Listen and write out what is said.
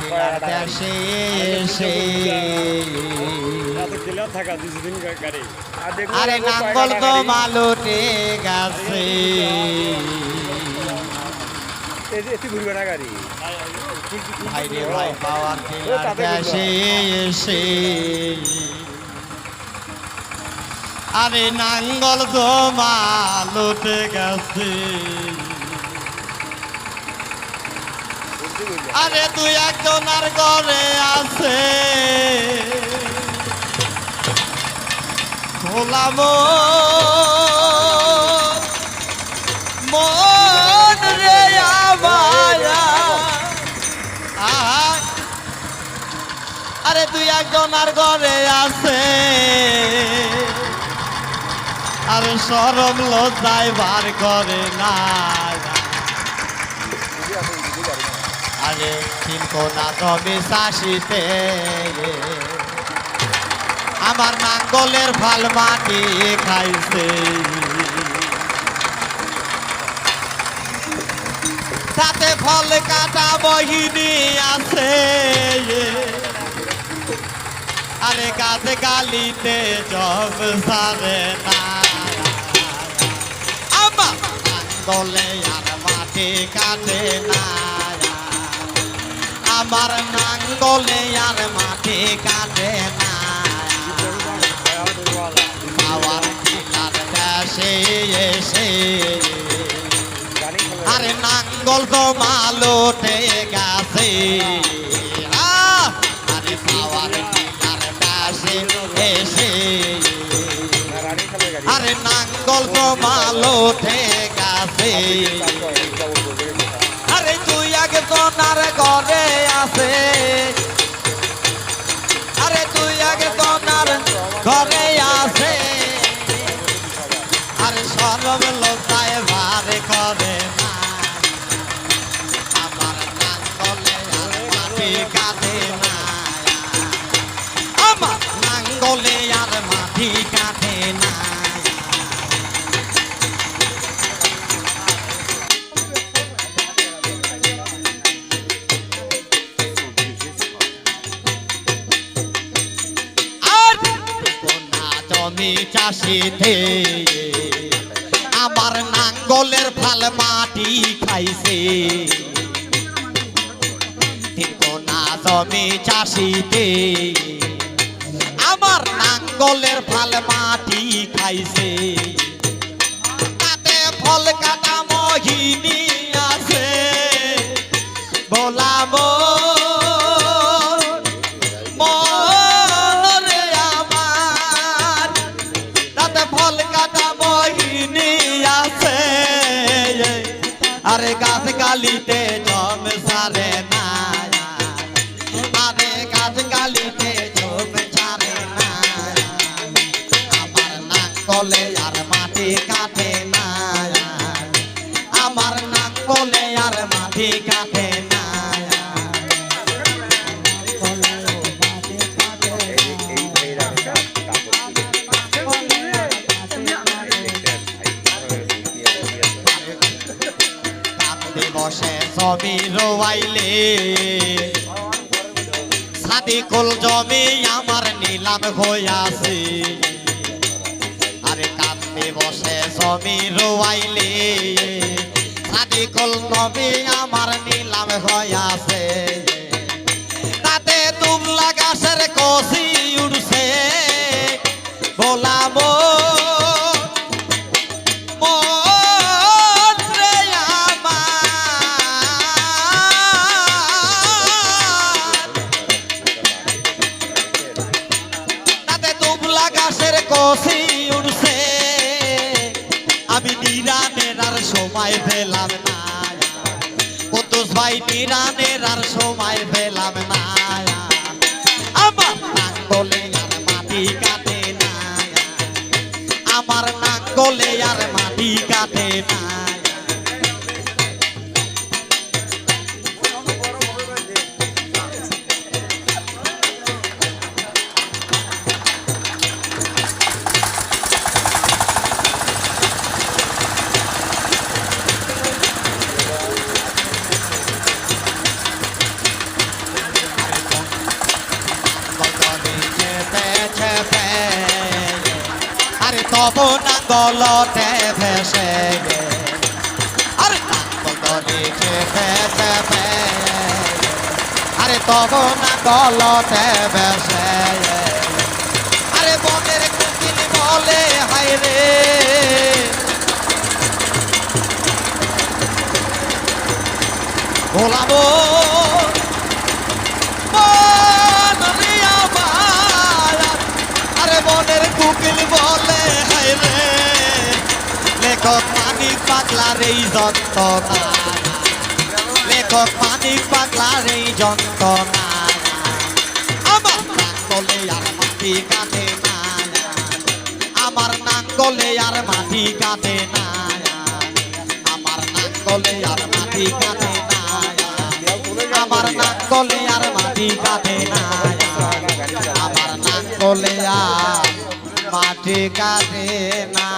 tiller দেশে এসে আরে নাঙ্গল তো মালুটে গেছে ভাই রে ভাই পাওয়ার টিলার দেশে এসে আরে নাঙ্গল তো মালুটে গেছে আরে তুই একজনের ঘরে আছে ভোলাম মন রে আমায়া আরে তুই একজনের ঘরে আছে আরে শরম লজ্জায় বার করে না আরে চিনকো না তবে শাসিতে আমার নাঙ্গলের ফাল মাটি খাইছে তাতে ফল কাটা বহিনী আছে আরে গাছে গালিতে জব সারে না আমার নাঙ্গলে আর মাটি কাটে না আমার নাঙ্গলে আর মাটি কাটে না পাওয়ার টিলার দেশে এসে আরে নাঙ্গল তো মালুটে গেছে আরে পাওয়ার টিলার দেশে এসে আরে নাঙ্গল তো মালুটে গেছে আরে তুই আগে তোনার ঘরে আছে আরে তুই আগে তোনার ঘরে আছে আরে সরব লজ্জায় ভারে করে না আমার নাঙ্গলে আর মাটি কাটে না আমার নাঙ্গলে আর মাটি কাটে না চাষিতে আমার নাঙ্গলের ফাল মাটি খাইছে না জমি চাষিতে আমার নাঙ্গলের ফাল মাটি খাইছে তাতে ফল কাটা মোহিনী আছে বলাম আরে গাছ গালিতে জম সারে না আরে গাছ গালিতে জম সারে না আমার নাঙ্গলে আর মাটি কাটে না আমার নাঙ্গলে আর মাটি কাটে না বসে জমি রোয়াইলে সাদিকুল জমি আমার নিলাম হইয়াছে আরে কান্দে বসে জমি রোয়াইলে সাদিকুল জমি আমার নিলাম হইয়াছে তাতে তুমলা গাছের কষি উঠছে বলাম উঠছে আমি নিরানের আর সময় পেলাম না কুতুস ভাই নিরানের আর সময় পেলাম না আমার নাঙ্গলে আর মাটি কাটে না আমার নাঙ্গলে আর মাটি কাটে না তব নাঙ্গলতে ভেসে গে আরে নাঙ্গলতে ভেসে আরে তব নাঙ্গলতে ভেসে আরে বনের কুকিল বলে হায় রে ভোলাবো আরে বনের কুকিল বলে হায় রে লেখক মানিক পাগলার এই যন্ত্রণা লেখক মানিক পাগলার এই যন্ত্রণা আমার নাঙ্গলে আর মাটি কাটে না আমার নাঙ্গলে আর মাটি কাটে না আমার নাঙ্গলে আর মাটি কাটে না আমার নাঙ্গলে আর মাটি কাটে না আমার নাঙ্গলে আর মাটি কাটে না